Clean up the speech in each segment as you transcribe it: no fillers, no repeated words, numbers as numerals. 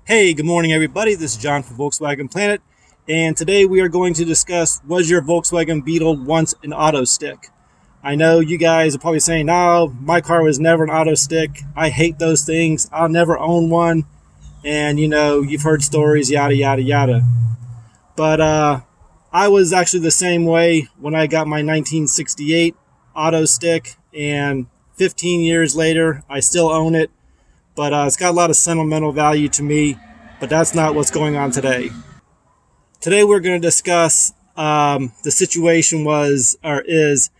Hey, good morning everybody. This is John from Volkswagen Planet, and today we are going to discuss, was your Volkswagen Beetle once an Autostick? I know you guys are probably saying, no, my car was never an Autostick. I hate those things. I'll never own one. And you've heard stories, yada, yada, yada. But I was actually the same way when I got my 1968 Autostick, and 15 years later, I still own it. But it's got a lot of sentimental value to me, but that's not what's going on today. Today we're going to discuss the situation is,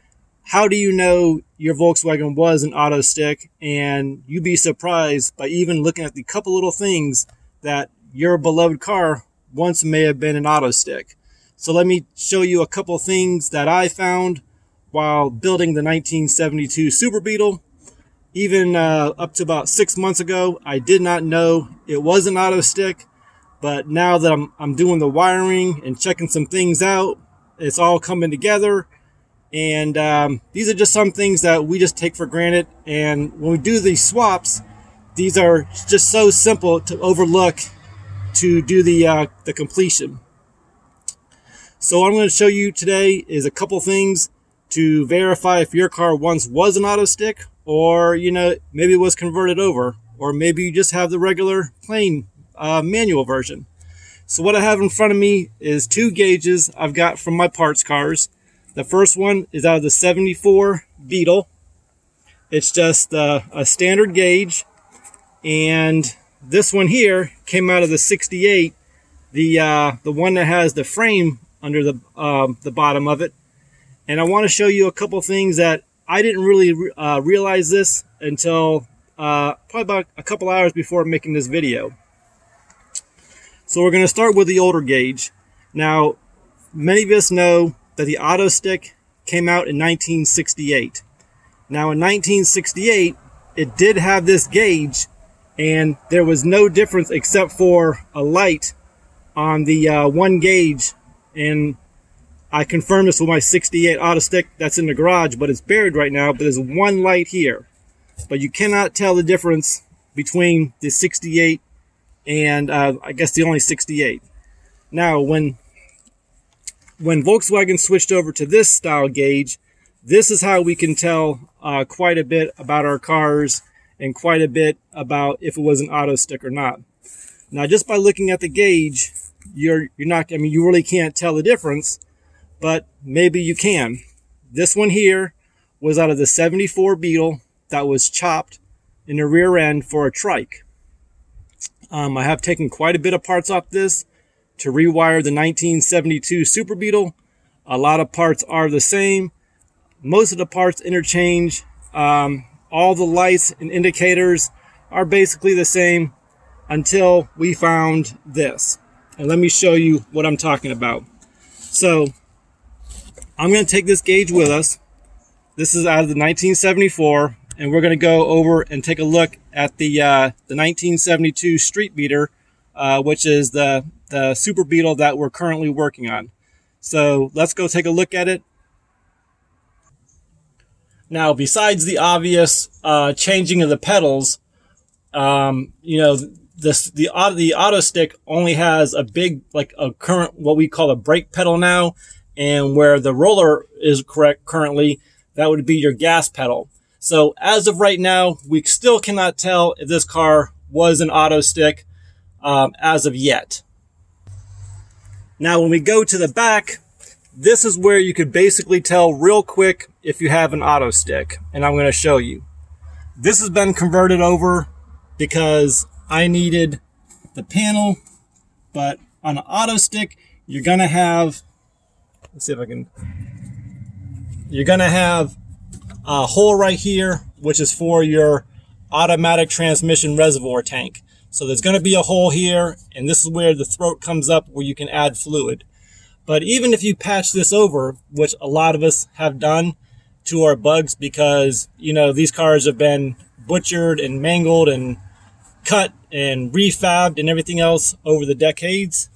how do you know your Volkswagen was an Autostick? And you'd be surprised by even looking at the couple little things that your beloved car once may have been an Autostick. So let me show you a couple things that I found while building the 1972 Super Beetle. Even up to about 6 months ago, I did not know it was an Autostick, but now that I'm doing the wiring and checking some things out, it's all coming together. And these are just some things that we just take for granted. And when we do these swaps, these are just so simple to overlook to do the completion. So what I'm going to show you today is a couple things to verify if your car once was an Autostick, or maybe it was converted over, or maybe you just have the regular plain manual version. So what I have in front of me is two gauges I've got from my parts cars. The first one is out of the 74 Beetle. It's just a standard gauge, and this one here came out of the 68, the one that has the frame under the bottom of it. And I want to show you a couple things that I didn't really realize this until probably about a couple hours before making this video. So we're going to start with the older gauge. Now, many of us know that the Autostick came out in 1968. Now, in 1968, it did have this gauge, and there was no difference except for a light on the one gauge. And I confirmed this with my 68 Autostick that's in the garage, but it's buried right now. But there's one light here. But you cannot tell the difference between the 68 and I guess the only 68. Now, when Volkswagen switched over to this style gauge, this is how we can tell quite a bit about our cars and quite a bit about if it was an Autostick or not. Now, just by looking at the gauge, you really can't tell the difference. But maybe you can. This one here was out of the 74 Beetle that was chopped in the rear end for a trike. I have taken quite a bit of parts off this to rewire the 1972 Super Beetle. A lot of parts are the same. Most of the parts interchange. All the lights and indicators are basically the same until we found this. And let me show you what I'm talking about. So I'm going to take this gauge with us. This is out of the 1974, and we're going to go over and take a look at the 1972 Street Beater, which is the Super Beetle that we're currently working on. So let's go take a look at it. Now, besides the obvious changing of the pedals, the Autostick only has a big, like a current, what we call a brake pedal now. And where the roller is correct currently, that would be your gas pedal. So as of right now, we still cannot tell if this car was an Autostick as of yet. Now, when we go to the back, this is where you could basically tell real quick if you have an Autostick. And I'm going to show you. This has been converted over because I needed the panel. But on an Autostick, you're going to have... Let's see if I can. You're going to have a hole right here, which is for your automatic transmission reservoir tank. So there's going to be a hole here, and this is where the throat comes up where you can add fluid. But even if you patch this over, which a lot of us have done to our bugs, because, these cars have been butchered and mangled and cut and refabbed and everything else over the decades.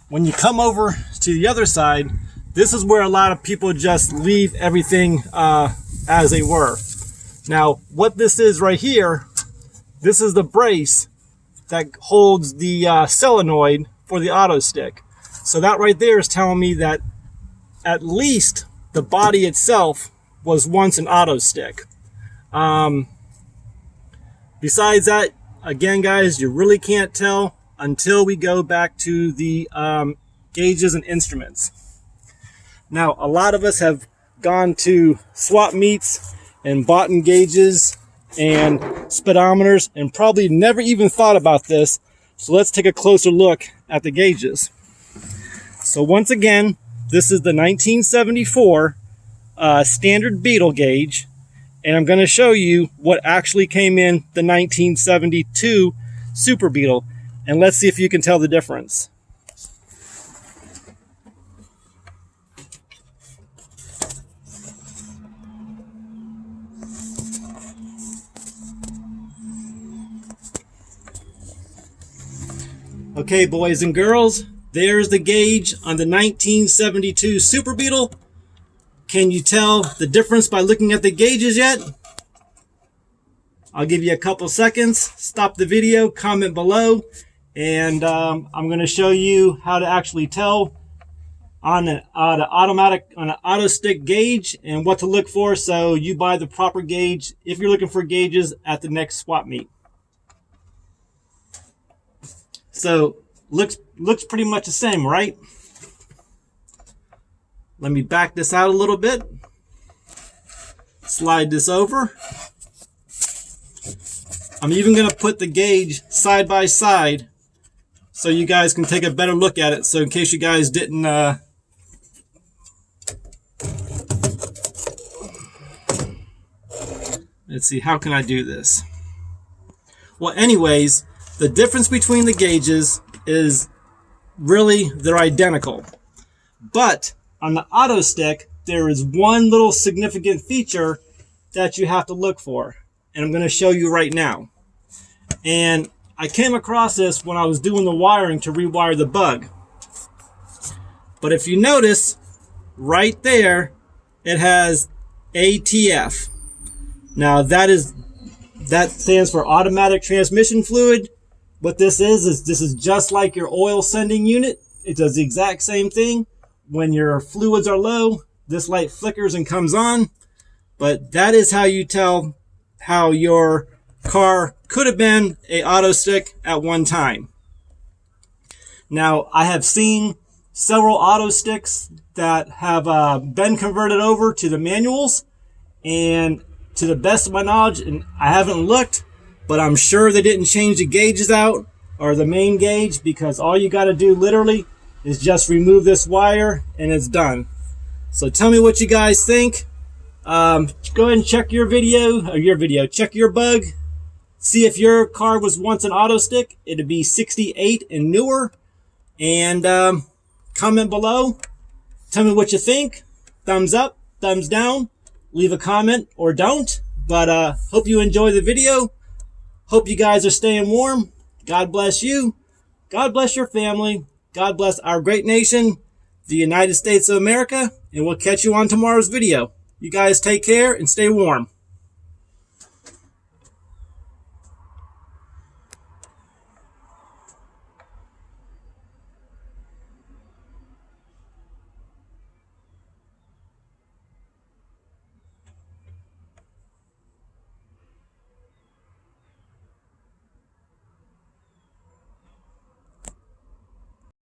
When you come over to the other side, this is where a lot of people just leave everything as they were. Now, what this is right here, this is the brace that holds the solenoid for the Autostick. So that right there is telling me that at least the body itself was once an Autostick. Besides that, again, guys, you really can't tell until we go back to the gauges and instruments. Now, a lot of us have gone to swap meets and bought gauges and speedometers and probably never even thought about this. So let's take a closer look at the gauges. So once again, this is the 1974 standard Beetle gauge, and I'm going to show you what actually came in the 1972 Super Beetle, and let's see if you can tell the difference. Okay, boys and girls, there's the gauge on the 1972 Super Beetle. Can you tell the difference by looking at the gauges yet? I'll give you a couple seconds. Stop the video, comment below, and I'm going to show you how to actually tell on an Autostick gauge and what to look for so you buy the proper gauge if you're looking for gauges at the next swap meet. So looks pretty much the same, right? Let me back this out a little bit. Slide this over. I'm even going to put the gauge side by side so you guys can take a better look at it. So in case you guys didn't let's see, how can I do this? Well, anyways, the difference between the gauges is really they're identical. But on the Autostick, there is one little significant feature that you have to look for. And I'm going to show you right now. And I came across this when I was doing the wiring to rewire the bug. But if you notice, right there, it has ATF. Now that stands for automatic transmission fluid. What this is this is just like your oil sending unit. It does the exact same thing. When your fluids are low, this light flickers and comes on. But that is how you tell how your car could have been a Autostick at one time. Now, I have seen several Autosticks that have been converted over to the manuals, and to the best of my knowledge, and I haven't looked, but I'm sure they didn't change the gauges out or the main gauge, because all you got to do literally is just remove this wire and it's done. So tell me what you guys think. Go ahead and check your video, check your bug. See if your car was once an Autostick. It'd be 68 and newer. And comment below. Tell me what you think. Thumbs up, thumbs down. Leave a comment or don't. But hope you enjoy the video. Hope you guys are staying warm. God bless you. God bless your family. God bless our great nation, the United States of America. And we'll catch you on tomorrow's video. You guys take care and stay warm.